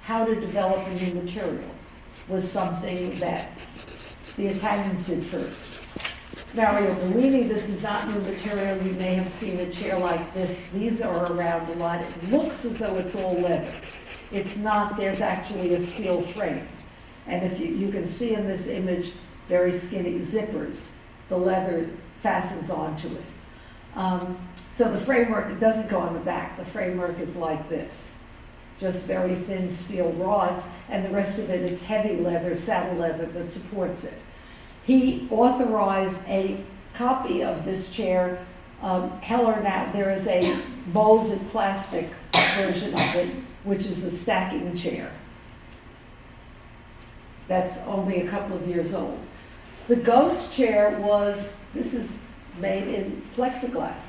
how to develop a new material was something that the Italians did first. Mario Bellini, this is not new material. You may have seen a chair like this. These are around a lot. It looks as though it's all leather. It's not. There's actually a steel frame. And if you can see in this image, very skinny zippers. The leather fastens onto it. So the framework, it doesn't go on the back. The framework is like this. Just very thin steel rods, and the rest of it is heavy leather, saddle leather that supports it. He authorized a copy of this chair. Heller now, there is a molded plastic version of it, which is a stacking chair. That's only a couple of years old. The Ghost chair this is made in plexiglass.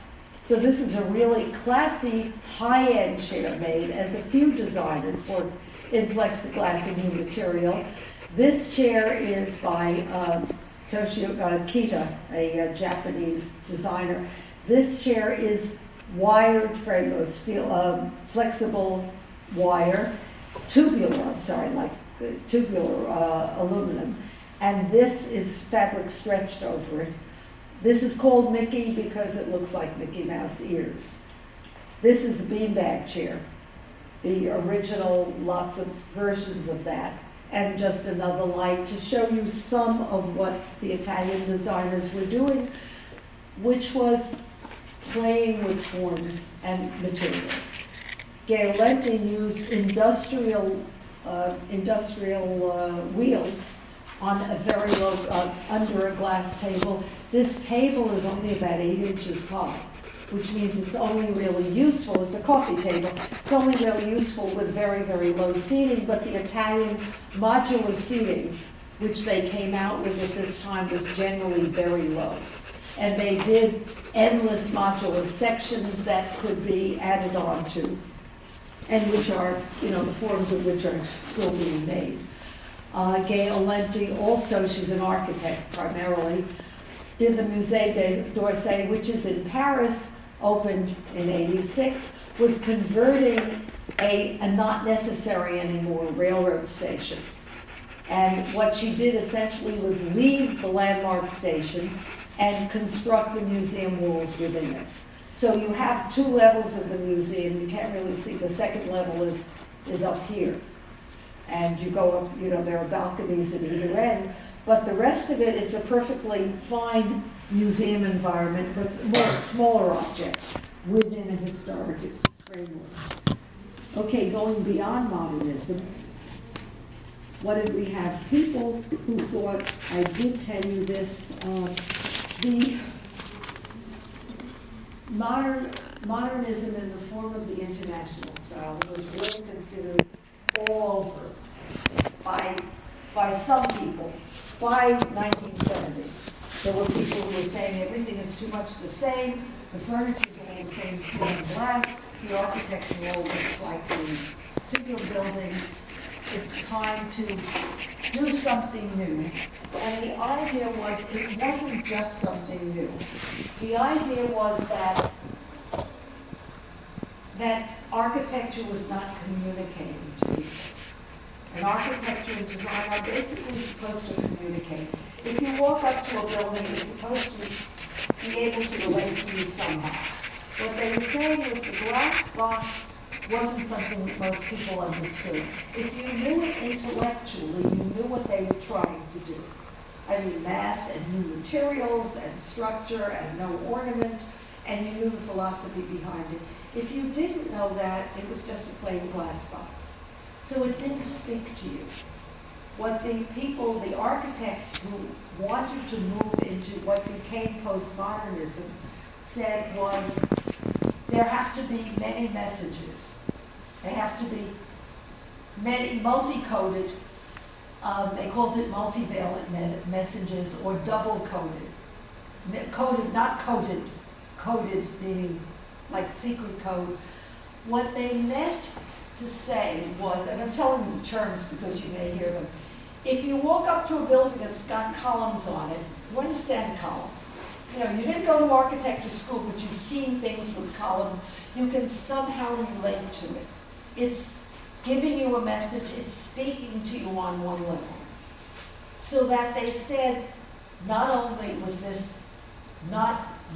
So this is a really classy, high-end chair made, as a few designers work in plexiglass and new material. This chair is by Toshio Kita, a Japanese designer. This chair is wired frame, or steel, flexible wire, tubular aluminum, and this is fabric stretched over it. This is called Mickey because it looks like Mickey Mouse ears. This is the beanbag chair, the original, lots of versions of that, and just another light to show you some of what the Italian designers were doing, which was playing with forms and materials. Gaolenti used industrial wheels on a very low, under a glass table. This table is only about 8 inches high, which means it's only really useful, it's a coffee table, it's only really useful with very, very low seating, but the Italian modular seating, which they came out with at this time, was generally very low. And they did endless modular sections that could be added on to, and which are, the forms of which are still being made. Gaolenti also, she's an architect primarily, did the Musée d'Orsay, which is in Paris, opened in '86, was converting a not necessary anymore railroad station. And what she did essentially was leave the landmark station and construct the museum walls within it. So you have 2 levels of the museum. You can't really see. The second level is up here. And you go up, there are balconies at either end, but the rest of it is a perfectly fine museum environment, but smaller objects within a historic framework. Okay, going beyond modernism, what did we have? People who thought, I did tell you this, the modernism in the form of the international style was really considered all over by some people. By 1970, there were people who were saying everything is too much the same, the furniture is all the same steel and glass, the architecture all looks like the Siegel building. It's time to do something new. And the idea was, it wasn't just something new. The idea was that architecture was not communicating to people. And architecture and design are basically supposed to communicate. If you walk up to a building, it's supposed to be able to relate to you somehow. What they were saying was the glass box wasn't something that most people understood. If you knew it intellectually, you knew what they were trying to do. I mean, mass and new materials and structure and no ornament, and you knew the philosophy behind it. If you didn't know that, it was just a plain glass box. So it didn't speak to you. What the people, the architects who wanted to move into what became postmodernism said was, there have to be many messages. They have to be many multi-coded, they called it multivalent messages, or double-coded. Coded, not coded. Coded meaning like secret code. What they meant to say was, and I'm telling you the terms because you may hear them, if you walk up to a building that's got columns on it, you understand a column. You didn't go to architecture school, but you've seen things with columns. You can somehow relate to it. It's giving you a message, it's speaking to you on one level. So that they said, not only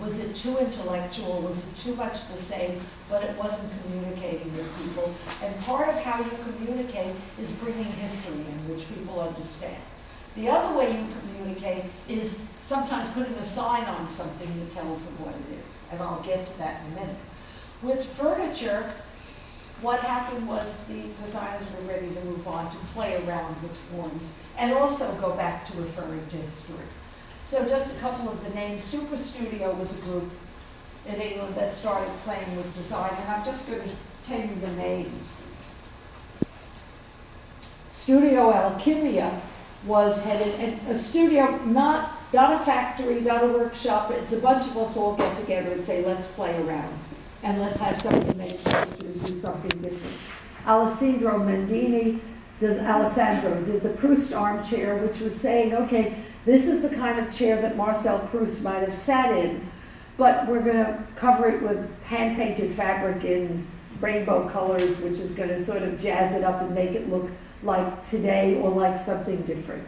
was it too intellectual, was it too much the same, but it wasn't communicating with people. And part of how you communicate is bringing history in, which people understand. The other way you communicate is sometimes putting a sign on something that tells them what it is. And I'll get to that in a minute. With furniture, what happened was the designers were ready to move on to play around with forms and also go back to referring to history. So just a couple of the names. Super Studio was a group in England that started playing with design, and I'm just going to tell you the names. Studio Alchemia was headed, and a studio, not a factory, not a workshop, it's a bunch of us all get together and say, let's play around, and let's have something make furniture and do something different. Alessandro Mendini did the Proust armchair, which was saying, okay, this is the kind of chair that Marcel Proust might have sat in, but we're going to cover it with hand-painted fabric in rainbow colors, which is going to sort of jazz it up and make it look like today or like something different.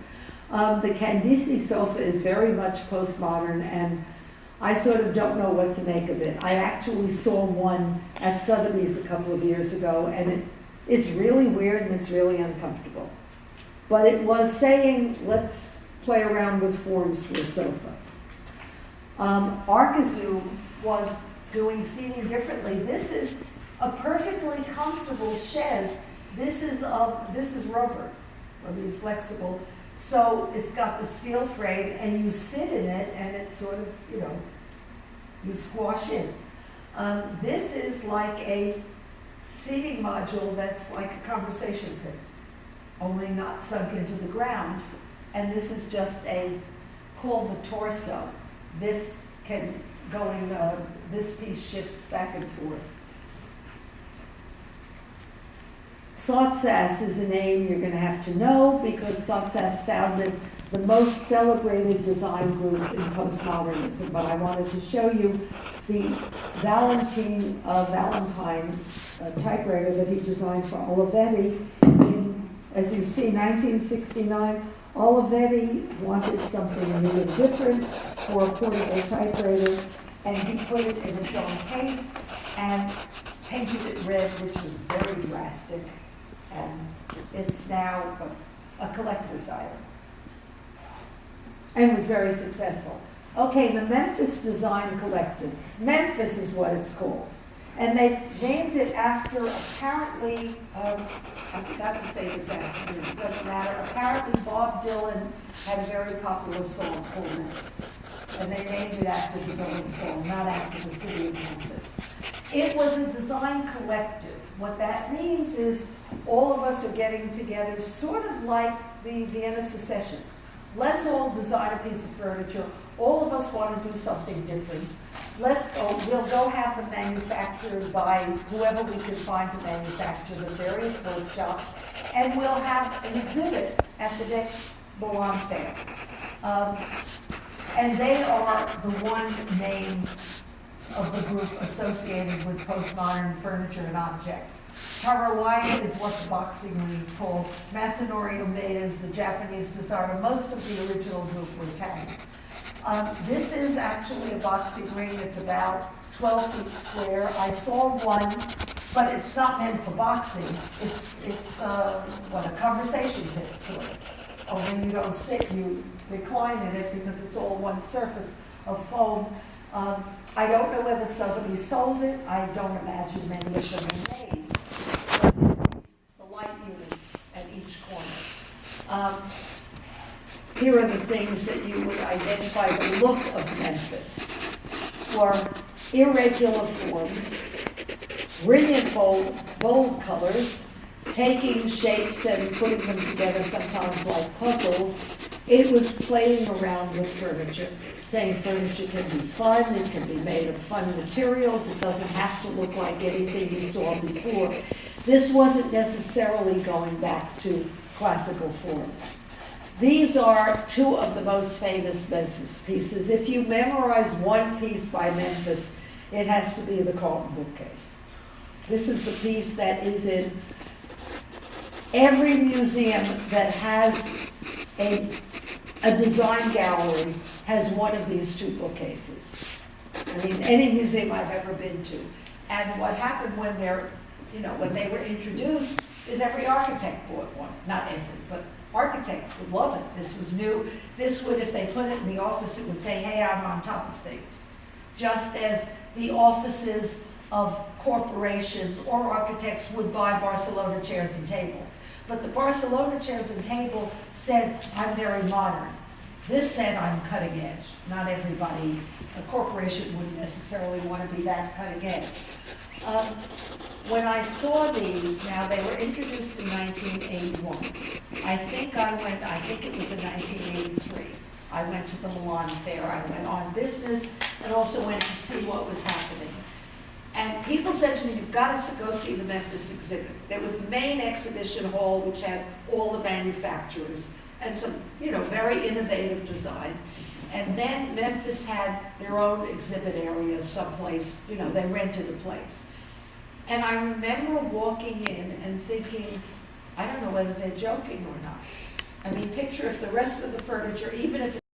The Candice sofa is very much postmodern, and I sort of don't know what to make of it. I actually saw one at Sotheby's a couple of years ago, and it's really weird and it's really uncomfortable. But it was saying, let's play around with forms for a sofa. Arcazoo was doing seating differently. This is a perfectly comfortable chaise. This is rubber, flexible. So it's got the steel frame, and you sit in it, and it's sort of, you squash in. This is like a seating module that's like a conversation pit, only not sunk into the ground. And this is just called the torso. This this piece shifts back and forth. Sottsass is a name you're going to have to know because Sottsass founded the most celebrated design group in postmodernism. But I wanted to show you the Valentine typewriter that he designed for Olivetti in, as you see, 1969. Olivetti wanted something new and different for a portable typewriter, and he put it in its own case and painted it red, which was very drastic, and it's now a collector's item, and was very successful. Okay, the Memphis Design Collective. Memphis is what it's called. And they named it after, apparently, I forgot to say this afternoon, it doesn't matter. Apparently Bob Dylan had a very popular song called Memphis. And they named it after the Dylan song, not after the city of Memphis. It was a design collective. What that means is all of us are getting together, sort of like the Vienna Secession. Let's all design a piece of furniture. All of us want to do something different. We'll go have them manufactured by whoever we can find to manufacture the various workshops, and we'll have an exhibit at the next Milan Fair. And they are the one name of the group associated with postmodern furniture and objects. Tarawaya is what the boxing ring called. Masanori Umeda is the Japanese designer. Most of the original group were Italian. This is actually a boxing ring. It's about 12 feet square. I saw one, but it's not meant for boxing. It's a conversation pit, sort of. Only you don't sit, you recline in it because it's all one surface of foam. I don't know whether somebody sold it. I don't imagine many of them are made. The light units at each corner. Here are the things that you would identify the look of Memphis. For irregular forms, brilliant bold colors, taking shapes and putting them together sometimes like puzzles. It was playing around with furniture, saying furniture can be fun, it can be made of fun materials, it doesn't have to look like anything you saw before. This wasn't necessarily going back to classical forms. These are two of the most famous Memphis pieces. If you memorize one piece by Memphis, it has to be the Carlton bookcase. This is the piece that is in Every museum that has a design gallery has one of these two bookcases. I mean, any museum I've ever been to. And what happened when when they were introduced is every architect bought one. Not every, but architects would love it. This was new. This would, if they put it in the office, it would say, hey, I'm on top of things. Just as the offices of corporations or architects would buy Barcelona chairs and table. But the Barcelona chairs and table said, I'm very modern. This said, I'm cutting edge. Not everybody, a corporation wouldn't necessarily want to be that cutting edge. When I saw these, now they were introduced in 1981. I think it was in 1983. I went to the Milan Fair. I went on business and also went to see what was happening. And people said to me, you've got to go see the Memphis exhibit. There was the main exhibition hall, which had all the manufacturers and some, very innovative design. And then Memphis had their own exhibit area someplace, they rented a place. And I remember walking in and thinking, I don't know whether they're joking or not. I mean, picture if the rest of the furniture, even if